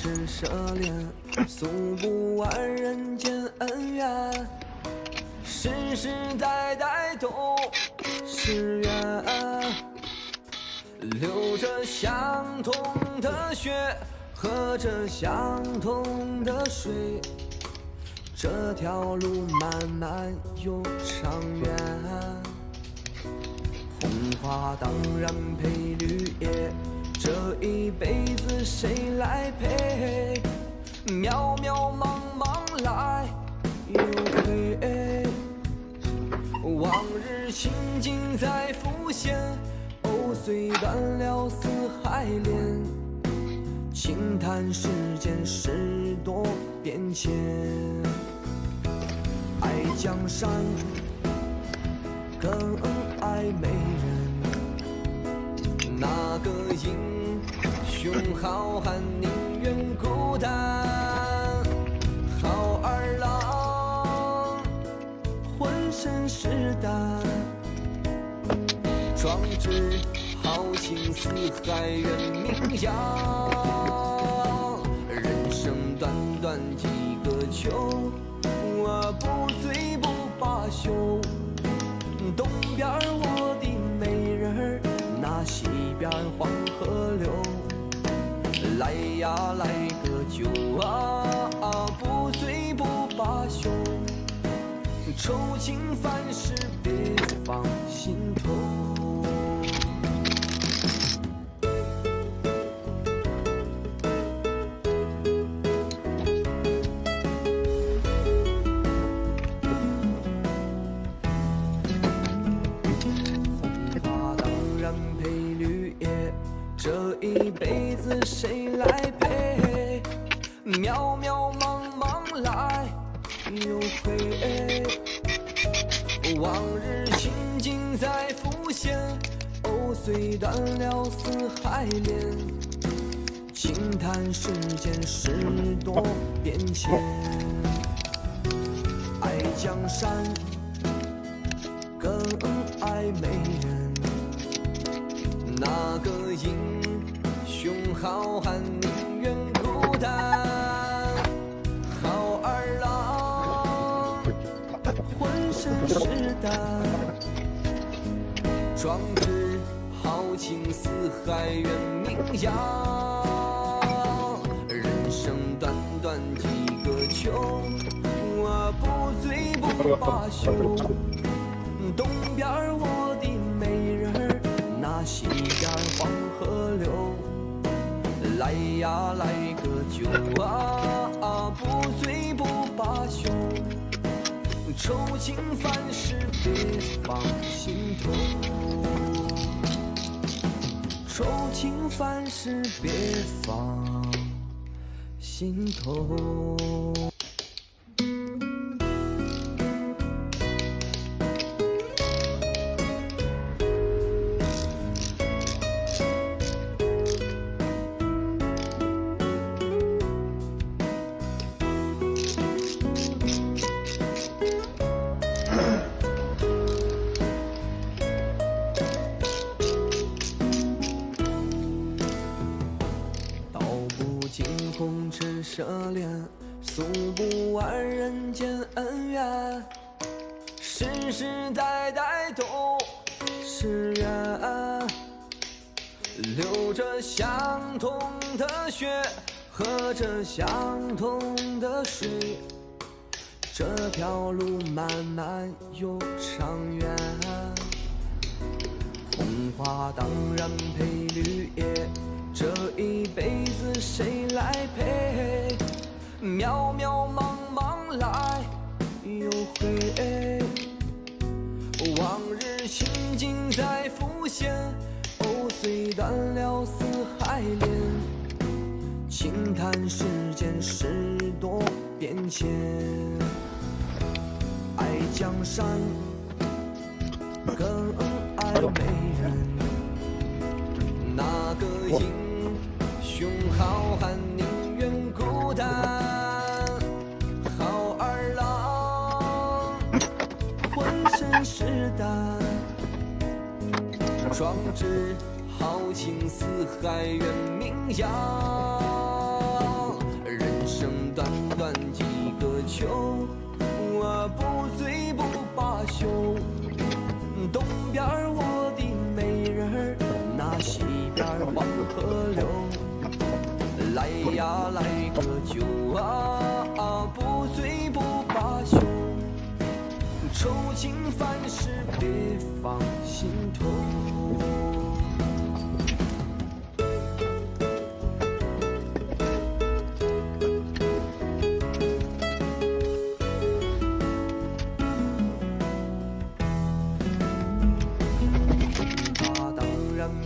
只奢恋，诉不完人间恩怨，世世代代都是缘，流着相同的血，喝着相同的水，这条路漫漫又长远。红花当然配绿叶，这一辈子谁来陪？渺渺茫茫来又回，往日情景在浮现，藕虽断了丝还连，轻叹世间事多变迁。爱江山更爱美人，那个英雄好汉宁愿孤单，好儿郎浑身是胆，壮志豪情四海远名扬。人生短短几个秋，我不醉不罢休。东边我的美人儿，那西边黄河流。来呀来个酒啊，不醉不罢休。愁情烦事别放心头。这一辈子谁来陪？渺渺茫茫来又回，往日情景在浮现，藕虽断了丝还连，轻叹世间事多变迁。爱江山更爱美人，那个英雄好汉宁愿孤单，好儿郎浑身是胆，壮志豪情四海远名扬。人生短短几个秋，我不醉不罢休。东边我的美人儿，那西边黄河流。来呀来个酒啊，不醉不罢休。愁情烦事别放心头，愁情烦事别放心头。红尘奢恋，诉不完人间恩怨，世世代代都是缘，流着相同的血，喝着相同的水，这条路漫漫又长远。红花当然配绿叶，这一辈子谁来陪？渺渺茫茫来又回，往日情景在浮现，藕虽断了丝还连，轻叹世间事多变迁。爱江山更爱美人，那个英雄好汉宁愿孤单，好儿郎浑身是胆，壮志豪情四海远名扬。生短短几个秋，我不醉不罢休。东边我的美人儿，那西边黄河流。来呀来个酒啊，不醉不罢休。愁情烦事别放心头。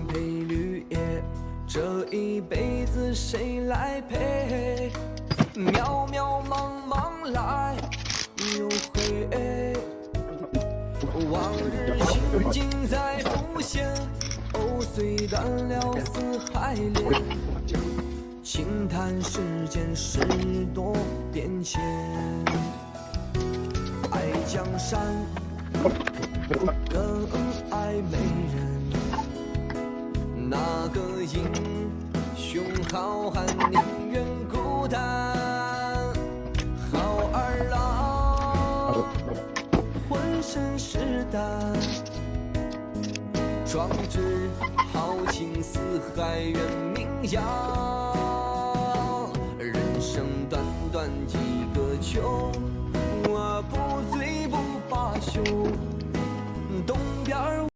陪绿叶，这一辈子谁来陪？渺渺茫茫来又回，往日情景在浮现，藕虽断了丝还连。轻叹世间事多变迁，爱江山更爱美人。那个英雄好汉宁愿孤单，好儿郎浑身是胆，壮志豪情四海远名扬。人生短短几个秋，我不醉不罢休。东边